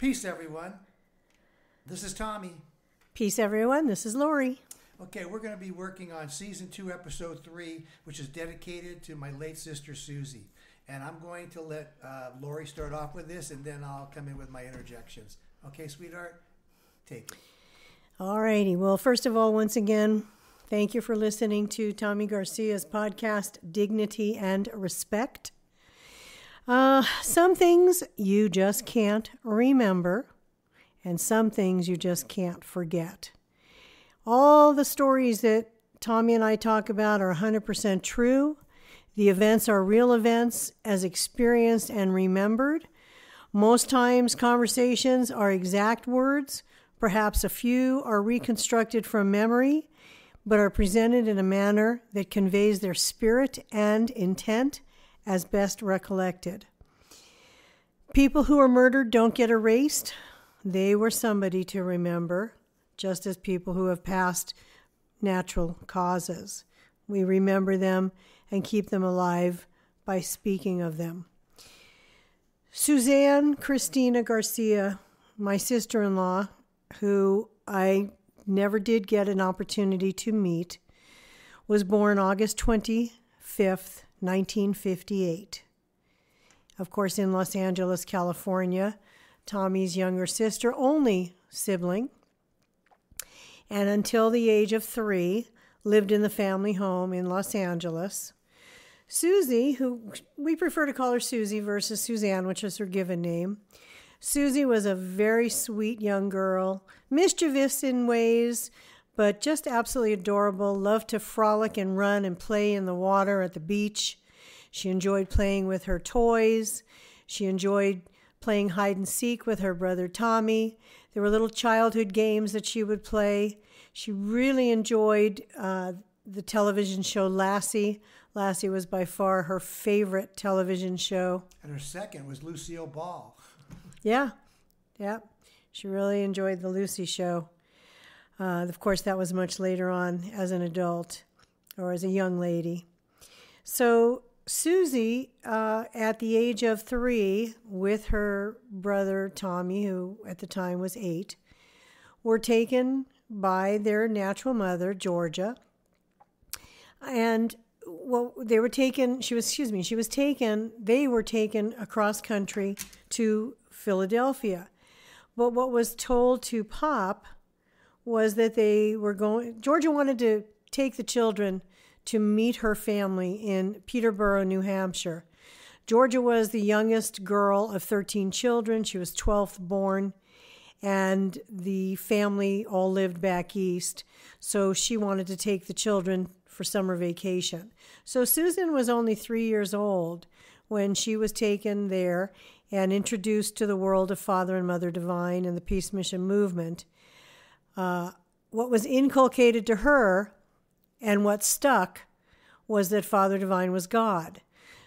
Peace, everyone. This is Tommy. Peace, everyone. This is Lori. Okay, we're going to be working on Season 2, Episode 3, which is dedicated to my late sister, Suzy. And I'm going to let Lori start off with this, and then I'll come in with my interjections. Okay, sweetheart? Take it. All righty. Well, first of all, once again, thank you for listening to Tommy Garcia's podcast, Dignity and Respect. Some things you just can't remember, and some things you just can't forget. All the stories that Tommy and I talk about are 100% true. The events are real events as experienced and remembered. Most times conversations are exact words. Perhaps a few are reconstructed from memory, but are presented in a manner that conveys their spirit and intent as best recollected. People who are murdered don't get erased. They were somebody to remember, just as people who have passed natural causes. We remember them and keep them alive by speaking of them. Suzanne Christina Garcia, my sister-in-law, who I never did get an opportunity to meet, was born August 25th, 1958. Of course, in Los Angeles, California, Tommy's younger sister, only sibling, and until the age of 3, lived in the family home in Los Angeles. Suzy, who we prefer to call her Suzy versus Suzanne, which is her given name. Suzy was a very sweet young girl, mischievous in ways, but just absolutely adorable, loved to frolic and run and play in the water at the beach. She enjoyed playing with her toys. She enjoyed playing hide and seek with her brother Tommy. There were little childhood games that she would play. She really enjoyed the television show Lassie. Lassie was by far her favorite television show. And her second was Lucille Ball. Yeah. She really enjoyed the Lucy show. Of course, that was much later on as an adult or as a young lady. So Suzy, at the age of 3, with her brother Tommy, who at the time was 8, were taken by their natural mother, Georgia. And they were taken across country to Philadelphia. But what was told to Pop was that Georgia wanted to take the children to meet her family in Peterborough, New Hampshire. Georgia was the youngest girl of 13 children. She was 12th born, and the family all lived back east. So she wanted to take the children for summer vacation. So Susan was only 3 years old when she was taken there and introduced to the world of Father and Mother Divine and the Peace Mission movement. What was inculcated to her and what stuck was that Father Divine was God.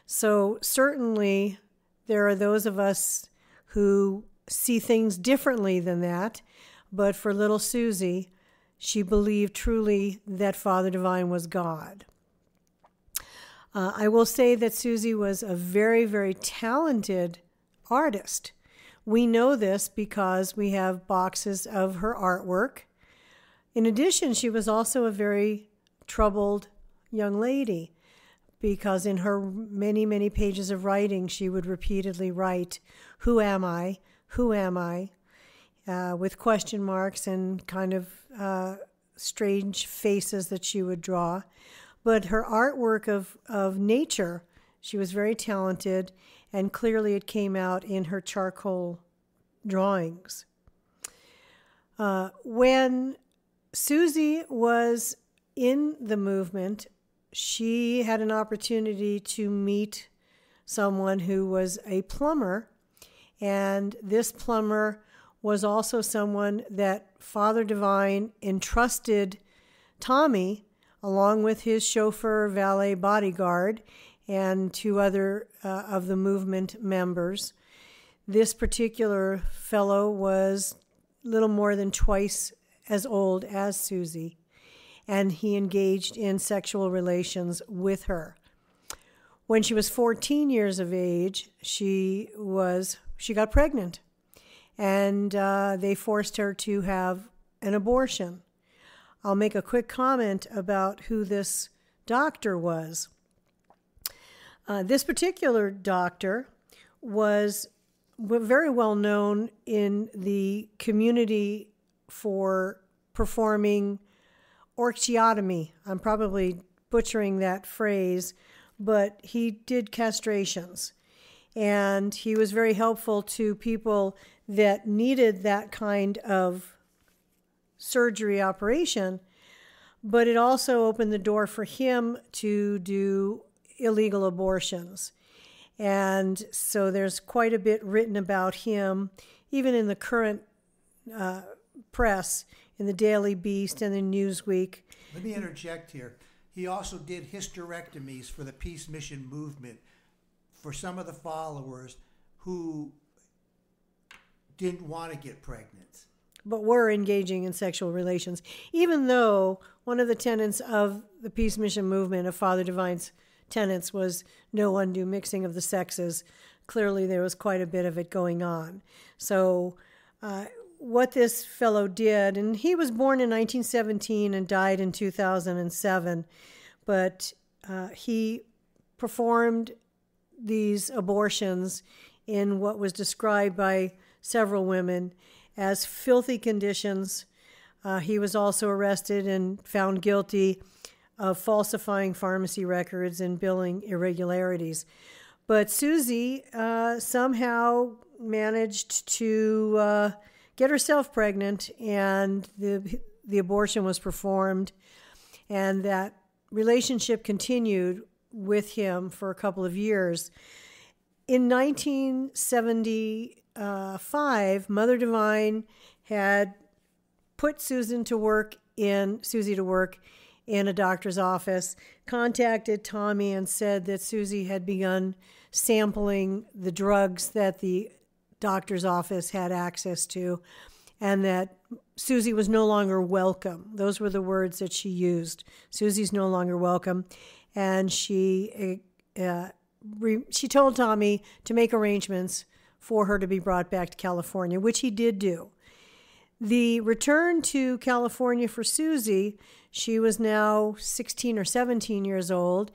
So certainly there are those of us who see things differently than that, but for little Suzy, she believed truly that Father Divine was God. I will say that Suzy was a very, very talented artist. We know this because we have boxes of her artwork. In addition, she was also a very troubled young lady because in her many, many pages of writing, she would repeatedly write, "Who am I? Who am I?" With question marks and kind of strange faces that she would draw. But her artwork of nature, she was very talented, and clearly it came out in her charcoal drawings. When Suzy was in the movement, she had an opportunity to meet someone who was a plumber, and this plumber was also someone that Father Divine entrusted Tommy, along with his chauffeur, valet, bodyguard, and 2 other of the movement members. This particular fellow was little more than twice as old as Suzy, and he engaged in sexual relations with her. When she was 14 years of age, she got pregnant. and they forced her to have an abortion. I'll make a quick comment about who this doctor was. This particular doctor was very well known in the community for performing orchiotomy. I'm probably butchering that phrase, but he did castrations. And he was very helpful to people that needed that kind of surgery operation. But it also opened the door for him to do illegal abortions. And so there's quite a bit written about him, even in the current press, in the Daily Beast and the Newsweek. Let me interject here. He also did hysterectomies for the Peace Mission movement for some of the followers who didn't want to get pregnant, but were engaging in sexual relations, even though one of the tenets of the Peace Mission movement, of Father Divine's tenets, was no undue mixing of the sexes. Clearly, there was quite a bit of it going on. So what this fellow did, and he was born in 1917 and died in 2007, but he performed these abortions in what was described by several women as filthy conditions. He was also arrested and found guilty of falsifying pharmacy records and billing irregularities. But Suzy somehow managed to get herself pregnant, and the abortion was performed, and that relationship continued with him for a couple of years. In 1975, Mother Divine had put Suzy to work in a doctor's office, contacted Tommy and said that Suzy had begun sampling the drugs that the doctor's office had access to, and that Suzy was no longer welcome. Those were the words that she used. Suzy's no longer welcome. And she told Tommy to make arrangements for her to be brought back to California, which he did do. The return to California for Suzy, she was now 16 or 17 years old,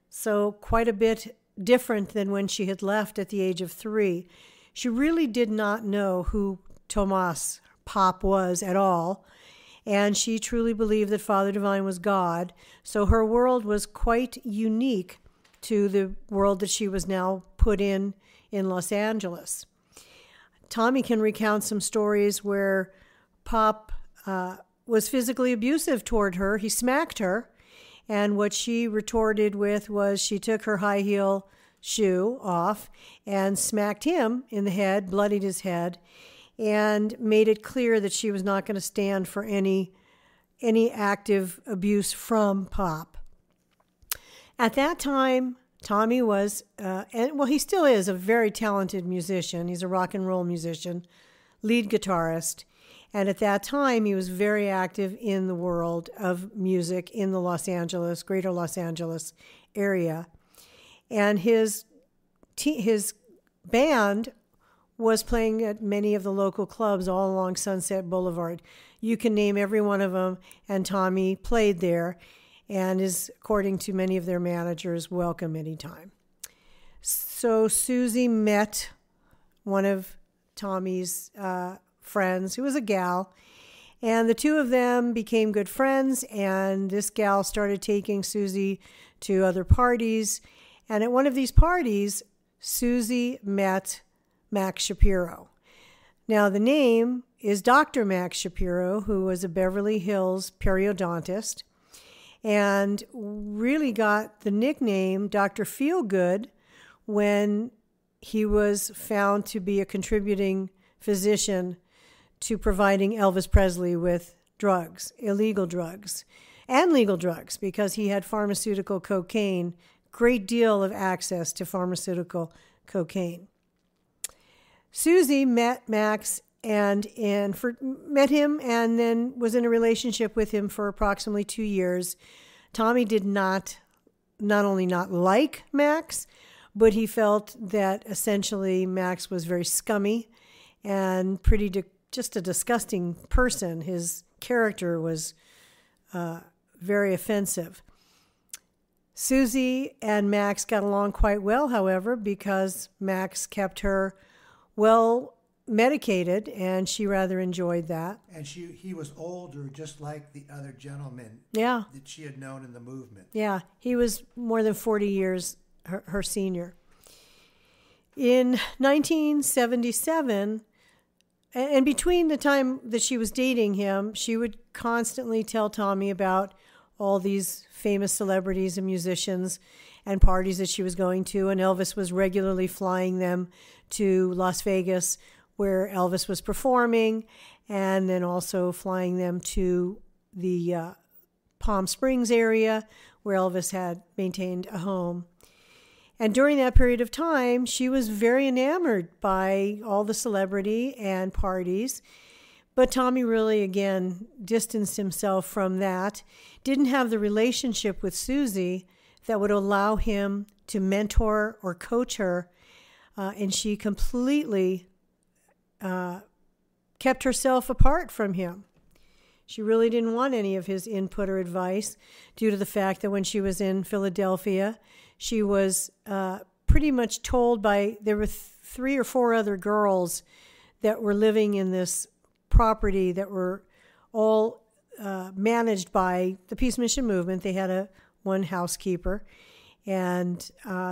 so quite a bit different than when she had left at the age of 3. She really did not know who Tomas Pop was at all, and she truly believed that Father Divine was God, so her world was quite unique to the world that she was now put in Los Angeles. Tommy can recount some stories where Pop was physically abusive toward her. He smacked her, and what she retorted with was she took her high heel shoe off and smacked him in the head, bloodied his head, and made it clear that she was not going to stand for any active abuse from Pop. At that time, Tommy was, he still is, a very talented musician. He's a rock and roll musician, lead guitarist. And at that time, he was very active in the world of music in the greater Los Angeles area. And his band was playing at many of the local clubs all along Sunset Boulevard. You can name every one of them, and Tommy played there and is, according to many of their managers, welcome anytime. So Suzy met one of Tommy's friends, who was a gal, and the two of them became good friends, and this gal started taking Suzy to other parties, and at one of these parties, Suzy met Max Shapiro. Now, the name is Dr. Max Shapiro, who was a Beverly Hills periodontist, and really got the nickname Dr. Feelgood when he was found to be a contributing physician to providing Elvis Presley with drugs, illegal drugs, and legal drugs, because he had pharmaceutical cocaine, great deal of access to pharmaceutical cocaine. Suzy met Max met him and then was in a relationship with him for approximately 2 years. Tommy did not only not like Max, but he felt that essentially Max was very scummy and just a disgusting person. His character was very offensive. Suzy and Max got along quite well, however, because Max kept her well medicated, and she rather enjoyed that. And he was older, just like the other gentleman Yeah. that she had known in the movement. Yeah, he was more than 40 years her senior. In 1977, and between the time that she was dating him, she would constantly tell Tommy about all these famous celebrities and musicians and parties that she was going to, and Elvis was regularly flying them to Las Vegas, where Elvis was performing, and then also flying them to the Palm Springs area, where Elvis had maintained a home. And during that period of time, she was very enamored by all the celebrity and parties. But Tommy really, again, distanced himself from that, didn't have the relationship with Suzy that would allow him to mentor or coach her, and she completely kept herself apart from him. She really didn't want any of his input or advice due to the fact that when she was in Philadelphia, she was pretty much told there were 3 or 4 other girls that were living in this property that were all managed by the Peace Mission movement. They had one housekeeper, and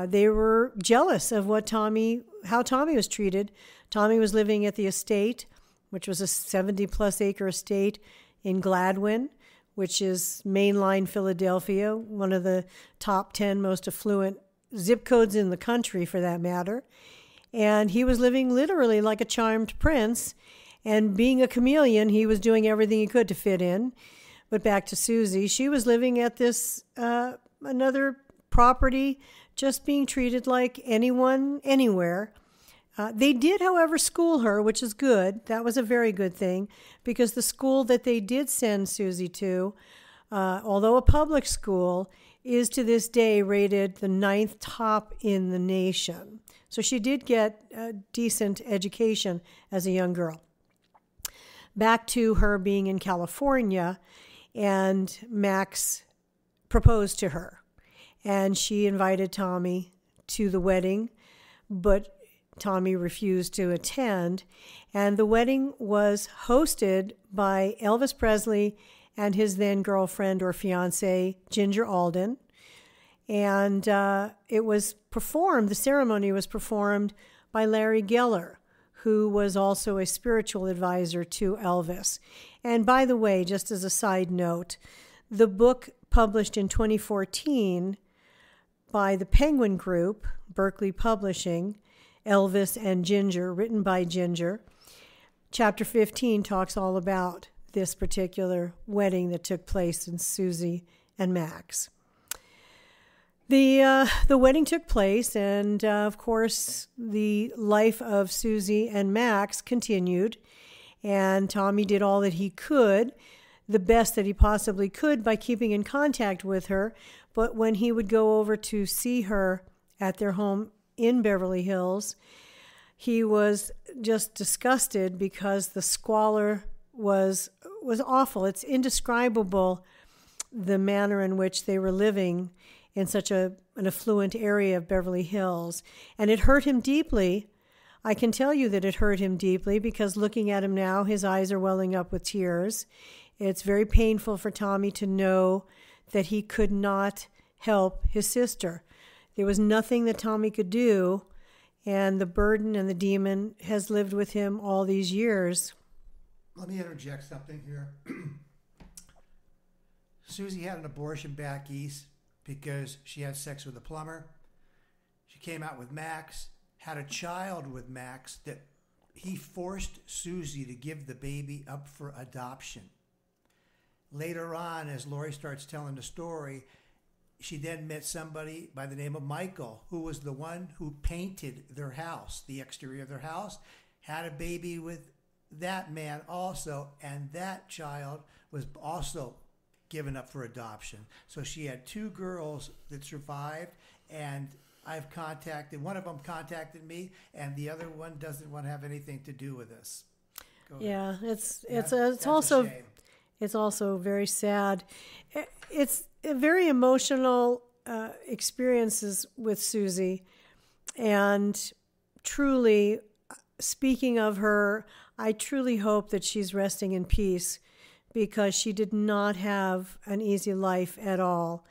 they were jealous of how Tommy was treated. Tommy was living at the estate, which was a 70-plus acre estate in Gladwin, which is mainline Philadelphia, one of the top 10 most affluent zip codes in the country, for that matter. And he was living literally like a charmed prince. And being a chameleon, he was doing everything he could to fit in. But back to Suzy, she was living at this another property, just being treated like anyone, anywhere. They did, however, school her, which is good. That was a very good thing, because the school that they did send Suzy to, although a public school, is to this day rated the 9th top in the nation. So she did get a decent education as a young girl. Back to her being in California, and Max proposed to her, and she invited Tommy to the wedding, but Tommy refused to attend, and the wedding was hosted by Elvis Presley and his then girlfriend or fiancée, Ginger Alden, and the ceremony was performed by Larry Geller, who was also a spiritual advisor to Elvis. And by the way, just as a side note, the book published in 2014 by the Penguin Group, Berkeley Publishing, Elvis and Ginger, written by Ginger, Chapter 15 talks all about this particular wedding that took place in Suzy and Max. The wedding took place, and of course, the life of Suzy and Max continued, and Tommy did all that he could, the best that he possibly could, by keeping in contact with her. But when he would go over to see her at their home in Beverly Hills, he was just disgusted because the squalor was awful. It's indescribable, the manner in which they were living in such an affluent area of Beverly Hills. And it hurt him deeply. I can tell you that it hurt him deeply, because looking at him now, his eyes are welling up with tears. It's very painful for Tommy to know that he could not help his sister. There was nothing that Tommy could do, and the burden and the demon has lived with him all these years. Let me interject something here. Suzy had an abortion back east because she had sex with a plumber. She came out with Max, had a child with Max that he forced Suzy to give the baby up for adoption. Later on, as Lori starts telling the story, she then met somebody by the name of Michael, who was the one who painted their house, the exterior of their house, had a baby with that man also, and that child was also given up for adoption. So she had 2 girls that survived, and I've contacted. One of them contacted me, and the other one doesn't want to have anything to do with this. Yeah, it's That's also a shame. it's also very sad. It's a very emotional experiences with Suzy, and truly, speaking of her, I truly hope that she's resting in peace, because she did not have an easy life at all.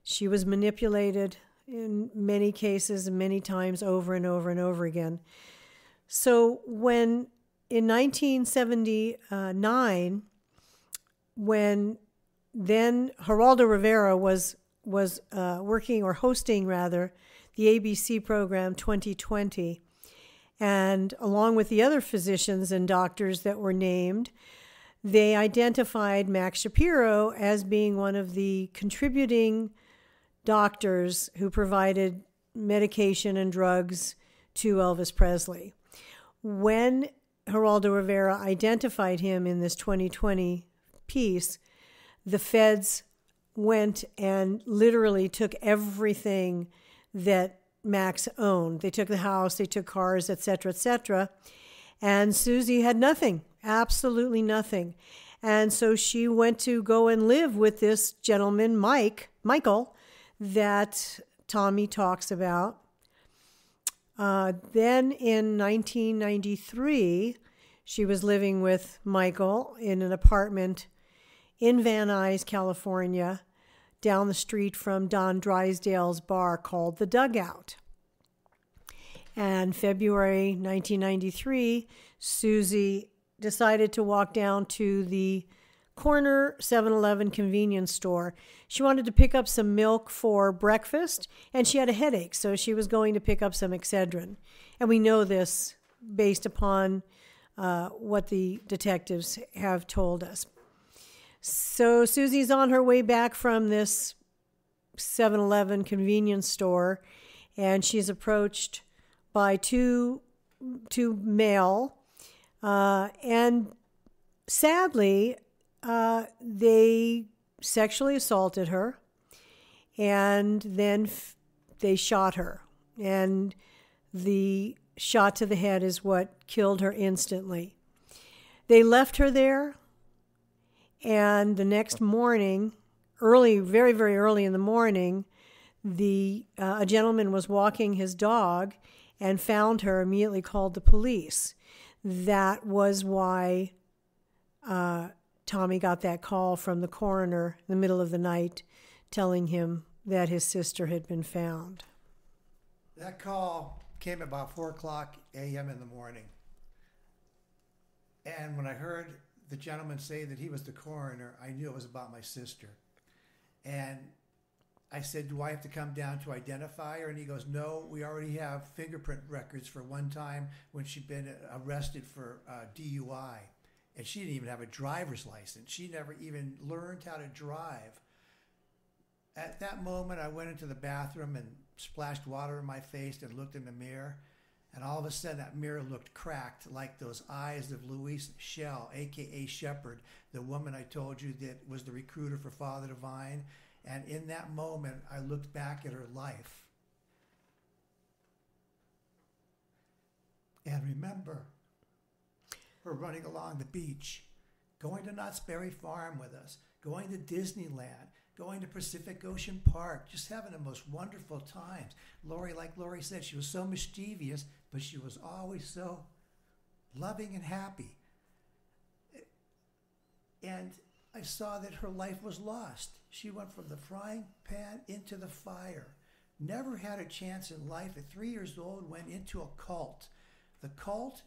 She was manipulated in many cases, many times, over and over and over again. So when in 1979, when then Geraldo Rivera was working, or hosting rather, the ABC program 2020, and along with the other physicians and doctors that were named, they identified Max Shapiro as being one of the contributing doctors who provided medication and drugs to Elvis Presley. When Geraldo Rivera identified him in this 2020 piece, the feds went and literally took everything that Max owned. They took the house, they took cars, etc., and Suzy had nothing, absolutely nothing. And so she went to go and live with this gentleman, Michael, that Tommy talks about. Then in 1993, she was living with Michael in an apartment in Van Nuys, California, down the street from Don Drysdale's bar called The Dugout. And February 1993, Suzy decided to walk down to the corner 7-Eleven convenience store. She wanted to pick up some milk for breakfast, and she had a headache, so she was going to pick up some Excedrin. And we know this based upon what the detectives have told us. So Suzy's on her way back from this 7-Eleven convenience store, and she's approached by two male, and sadly, they sexually assaulted her, and then they shot her. And the shot to the head is what killed her instantly. They left her there, and the next morning, early, very, very early in the morning, a gentleman was walking his dog and found her, immediately called the police. That was why Tommy got that call from the coroner in the middle of the night telling him that his sister had been found. That call came about 4 o'clock a.m. in the morning. And when I heard the gentleman say that he was the coroner, I knew it was about my sister. And I said, do I have to come down to identify her? And he goes, no, we already have fingerprint records for one time when she'd been arrested for DUI. And she didn't even have a driver's license. She never even learned how to drive. At that moment, I went into the bathroom and splashed water in my face and looked in the mirror. And all of a sudden, that mirror looked cracked, like those eyes of Louise Shell, a.k.a. Shepherd, the woman I told you that was the recruiter for Father Divine. And in that moment, I looked back at her life. And remember her running along the beach, going to Knott's Berry Farm with us, going to Disneyland, going to Pacific Ocean Park, just having the most wonderful times. Lori, like Lori said, she was so mischievous, but she was always so loving and happy. And I saw that her life was lost. She went from the frying pan into the fire. Never had a chance in life. At 3 years old, went into a cult. The cult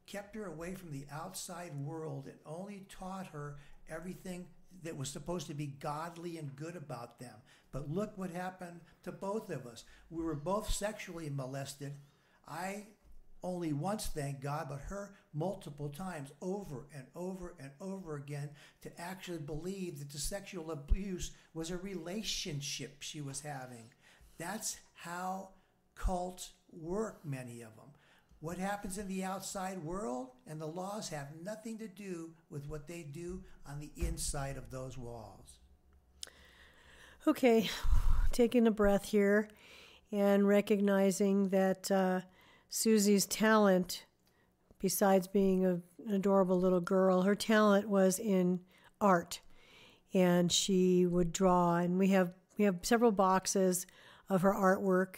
kept her away from the outside world and only taught her everything that was supposed to be godly and good about them. But look what happened to both of us. We were both sexually molested. I only once, thank God, but her multiple times, over and over and over again, to actually believe that the sexual abuse was a relationship she was having. That's how cults work, many of them. What happens in the outside world and the laws have nothing to do with what they do on the inside of those walls. Okay, taking a breath here. and recognizing that Suzy's talent, besides being an adorable little girl, her talent was in art, and she would draw. And we have several boxes of her artwork.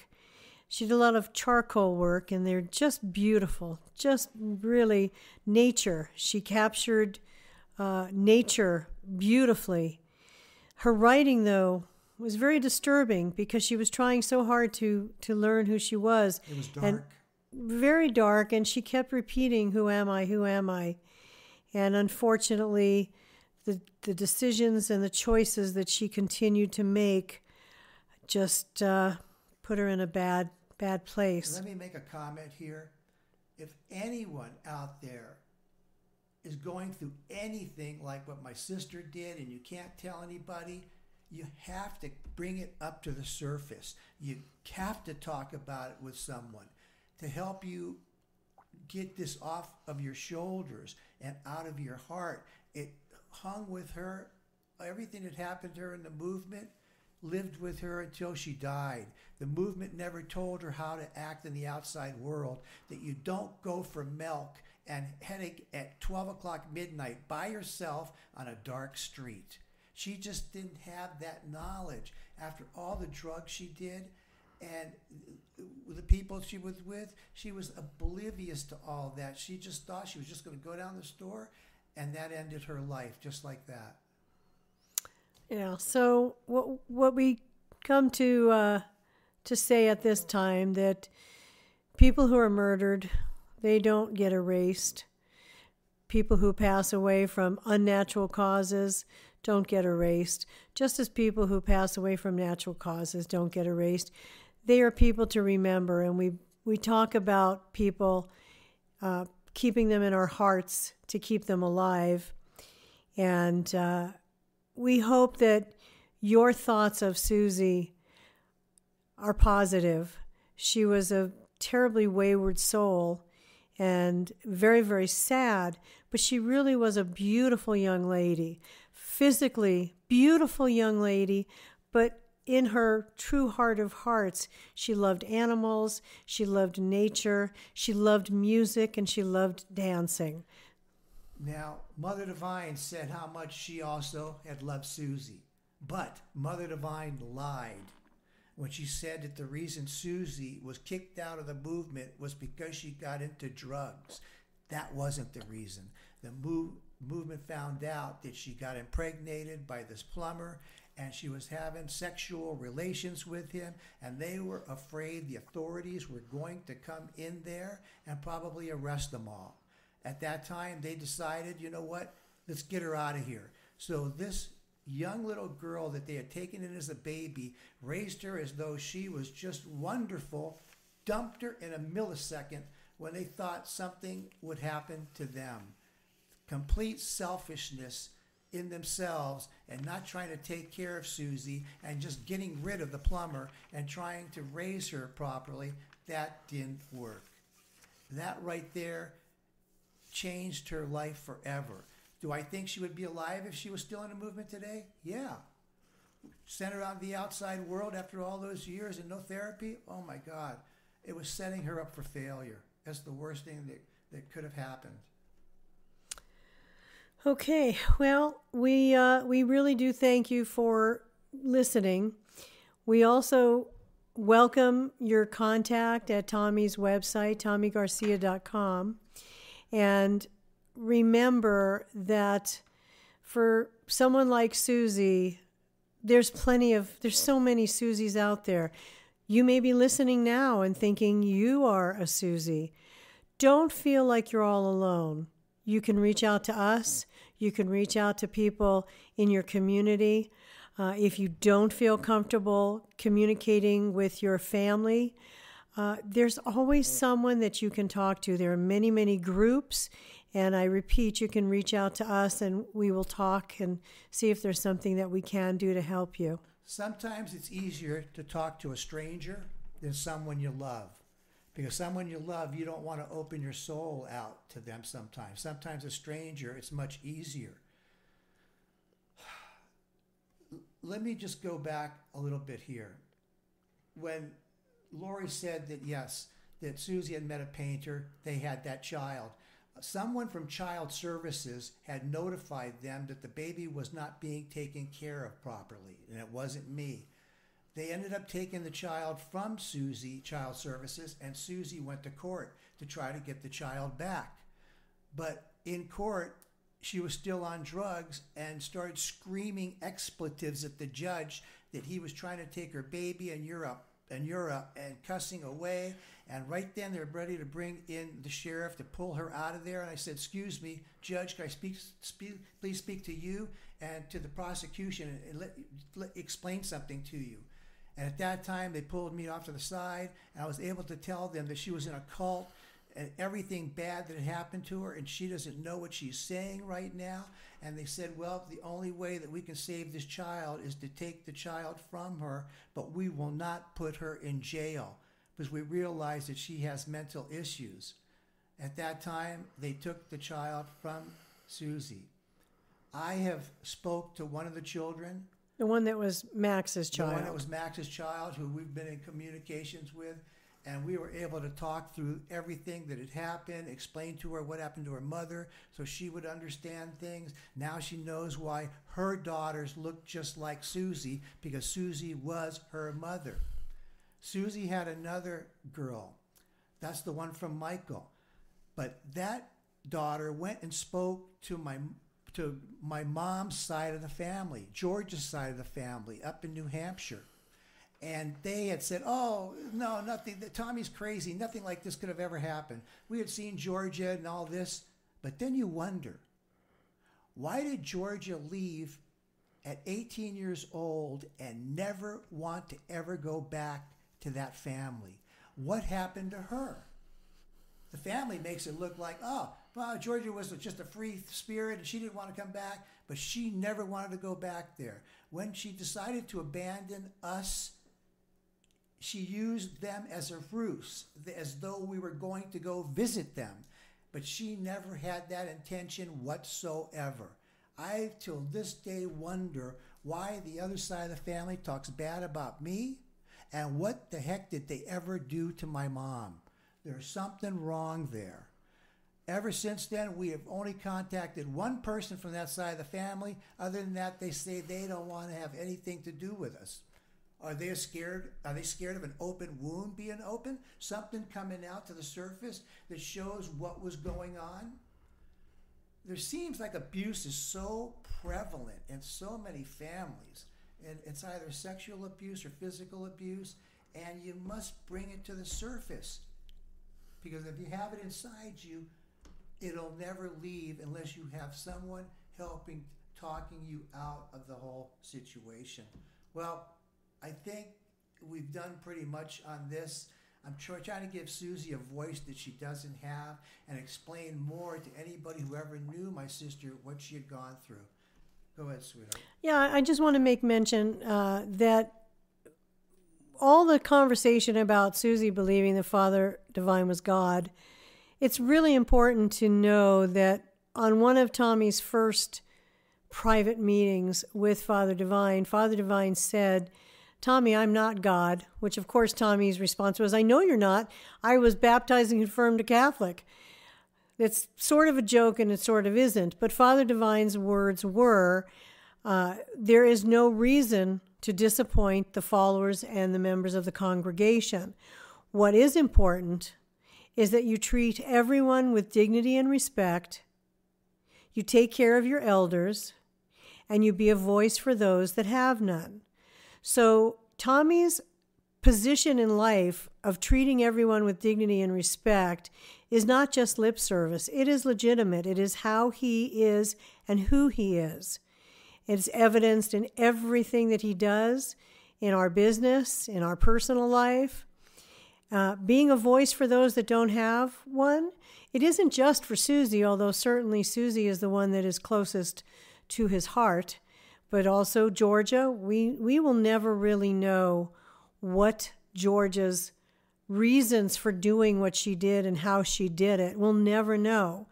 She did a lot of charcoal work, and they're just beautiful, just really nature. She captured nature beautifully. Her writing, though, was very disturbing because she was trying so hard to learn who she was. It was dark. And very dark, and she kept repeating, "Who am I? Who am I?" And unfortunately, the decisions and the choices that she continued to make just put her in a bad place. Let me make a comment here. If anyone out there is going through anything like what my sister did and you can't tell anybody, you have to bring it up to the surface. You have to talk about it with someone to help you get this off of your shoulders and out of your heart. It hung with her. Everything that happened to her in the movement lived with her until she died. The movement never told her how to act in the outside world, that you don't go for milk and headache at 12 o'clock midnight by yourself on a dark street. She just didn't have that knowledge after all the drugs she did and the people she was with. She was oblivious to all of that. She just thought she was just going to go down the store, and that ended her life just like that. Yeah. So what we come to say at this time, that people who are murdered, they don't get erased. People who pass away from unnatural causes don't get erased, just as people who pass away from natural causes don't get erased. They are people to remember, and we talk about people, keeping them in our hearts to keep them alive. And we hope that your thoughts of Suzy are positive. She was a terribly wayward soul and very, very sad, but she really was a beautiful young lady, physically beautiful young lady, but in her true heart of hearts, she loved animals, she loved nature, she loved music, and she loved dancing. Now, Mother Divine said how much she also had loved Suzy, but Mother Divine lied when she said that the reason Suzy was kicked out of the movement was because she got into drugs. That wasn't the reason. The movement found out that she got impregnated by this plumber, and she was having sexual relations with him, and they were afraid the authorities were going to come in there and probably arrest them all. At that time, they decided, you know what, let's get her out of here. So this young little girl that they had taken in as a baby, raised her as though she was just wonderful, dumped her in a millisecond when they thought something would happen to them. Complete selfishness in themselves and not trying to take care of Suzy and just getting rid of the plumber and trying to raise her properly, that didn't work. That right there changed her life forever. Do I think she would be alive if she was still in the movement today? Yeah. Sent her out in the outside world after all those years and no therapy? Oh my God. It was setting her up for failure. That's the worst thing that could have happened. Okay, well, we really do thank you for listening. We also welcome your contact at Tommy's website, TommyGarcia.com. And remember that for someone like Suzy, there's so many Suzys out there. You may be listening now and thinking you are a Suzy. Don't feel like you're all alone. You can reach out to us. You can reach out to people in your community. If you don't feel comfortable communicating with your family, there's always someone that you can talk to. There are many, many groups. And I repeat, you can reach out to us and we will talk and see if there's something that we can do to help you. Sometimes it's easier to talk to a stranger than someone you love. Because someone you love, you don't want to open your soul out to them sometimes. Sometimes a stranger, it's much easier. Let me just go back a little bit here. When Lori said that yes, that Suzy had met a painter. They had that child. Someone from Child Services had notified them that the baby was not being taken care of properly, and it wasn't me. They ended up taking the child from Suzy, Child Services, and Suzy went to court to try to get the child back. But in court, she was still on drugs and started screaming expletives at the judge that he was trying to take her baby in Europe and cussing away. And right then they're ready to bring in the sheriff to pull her out of there. And I said, excuse me, Judge, can I please speak to you and to the prosecution and explain something to you. And at that time, they pulled me off to the side, and I was able to tell them that she was in a cult and everything bad that had happened to her, and she doesn't know what she's saying right now. And they said, well, the only way that we can save this child is to take the child from her, but we will not put her in jail because we realize that she has mental issues. At that time, they took the child from Suzy. I have spoke to one of the children. The one that was Max's child. The one that was Max's child, who we've been in communications with. And we were able to talk through everything that had happened, explain to her what happened to her mother so she would understand things. Now she knows why her daughters look just like Suzy, because Suzy was her mother. Suzy had another girl. That's the one from Michael. But that daughter went and spoke to my mom's side of the family, George's side of the family, up in New Hampshire. And they had said, oh, no, nothing. Tommy's crazy. Nothing like this could have ever happened. We had seen Georgia and all this. But then you wonder, why did Georgia leave at 18 years old and never want to ever go back to that family? What happened to her? The family makes it look like, oh, well, Georgia was just a free spirit and she didn't want to come back, but she never wanted to go back there. When she decided to abandon us, she used them as a ruse, as though we were going to go visit them. But she never had that intention whatsoever. I, till this day, wonder why the other side of the family talks bad about me, and what the heck did they ever do to my mom? There's something wrong there. Ever since then, we have only contacted one person from that side of the family. Other than that, they say they don't want to have anything to do with us. Are they scared? Are they scared of an open wound being open? Something coming out to the surface that shows what was going on? There seems like abuse is so prevalent in so many families. And it's either sexual abuse or physical abuse. And you must bring it to the surface. Because if you have it inside you, it'll never leave unless you have someone helping, talking you out of the whole situation. Well, I think we've done pretty much on this. I'm trying to give Suzy a voice that she doesn't have and explain more to anybody who ever knew my sister what she had gone through. Go ahead, sweetheart. Yeah, I just want to make mention that all the conversation about Suzy believing the Father Divine was God, it's really important to know that on one of Tommy's first private meetings with Father Divine said, Tommy, I'm not God, which of course Tommy's response was, I know you're not. I was baptized and confirmed a Catholic. It's sort of a joke and it sort of isn't. But Father Divine's words were, there is no reason to disappoint the followers and the members of the congregation. What is important is that you treat everyone with dignity and respect, you take care of your elders, and you be a voice for those that have none. So Tommy's position in life of treating everyone with dignity and respect is not just lip service. It is legitimate. It is how he is and who he is. It's evidenced in everything that he does, in our business, in our personal life. Being a voice for those that don't have one, it isn't just for Suzy, although certainly Suzy is the one that is closest to his heart. But also Georgia, we will never really know what Georgia's reasons for doing what she did and how she did it. We'll never know.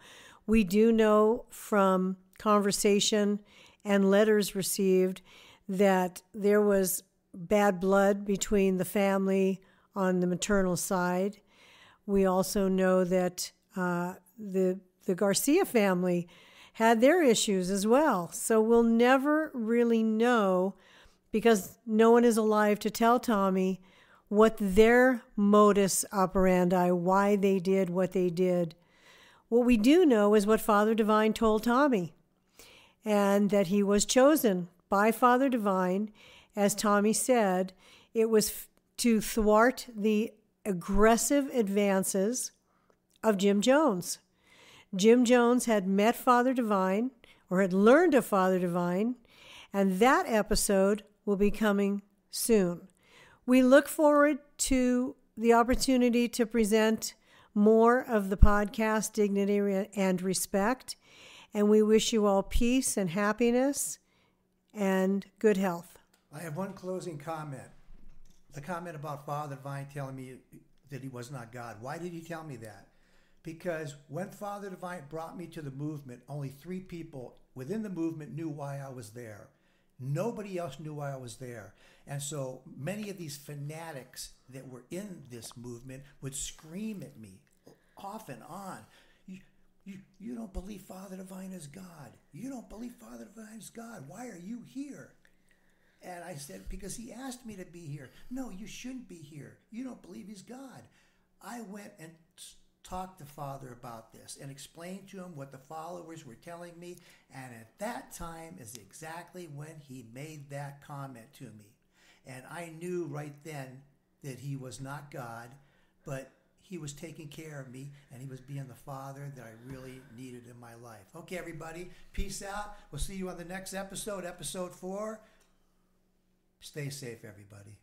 We do know from conversation and letters received that there was bad blood between the family on the maternal side. We also know that the Garcia family had their issues as well. So we'll never really know, because no one is alive to tell Tommy what their modus operandi, why they did what they did. What we do know is what Father Divine told Tommy, and that he was chosen by Father Divine. As Tommy said, it was to thwart the aggressive advances of Jim Jones. Jim Jones had met Father Divine, or had learned of Father Divine, and that episode will be coming soon. We look forward to the opportunity to present more of the podcast, Dignity and Respect, and we wish you all peace and happiness and good health. I have one closing comment. The comment about Father Divine telling me that he was not God. Why did he tell me that? Because when Father Divine brought me to the movement, only 3 people within the movement knew why I was there. Nobody else knew why I was there. And so many of these fanatics that were in this movement would scream at me off and on. You don't believe Father Divine is God. You don't believe Father Divine is God. Why are you here? And I said, because he asked me to be here. No, you shouldn't be here. You don't believe he's God. I went and talked to Father about this and explained to him what the followers were telling me. And at that time is exactly when he made that comment to me. And I knew right then that he was not God, but he was taking care of me, and he was being the father that I really needed in my life. Okay, everybody, peace out. We'll see you on the next episode, episode 4. Stay safe, everybody.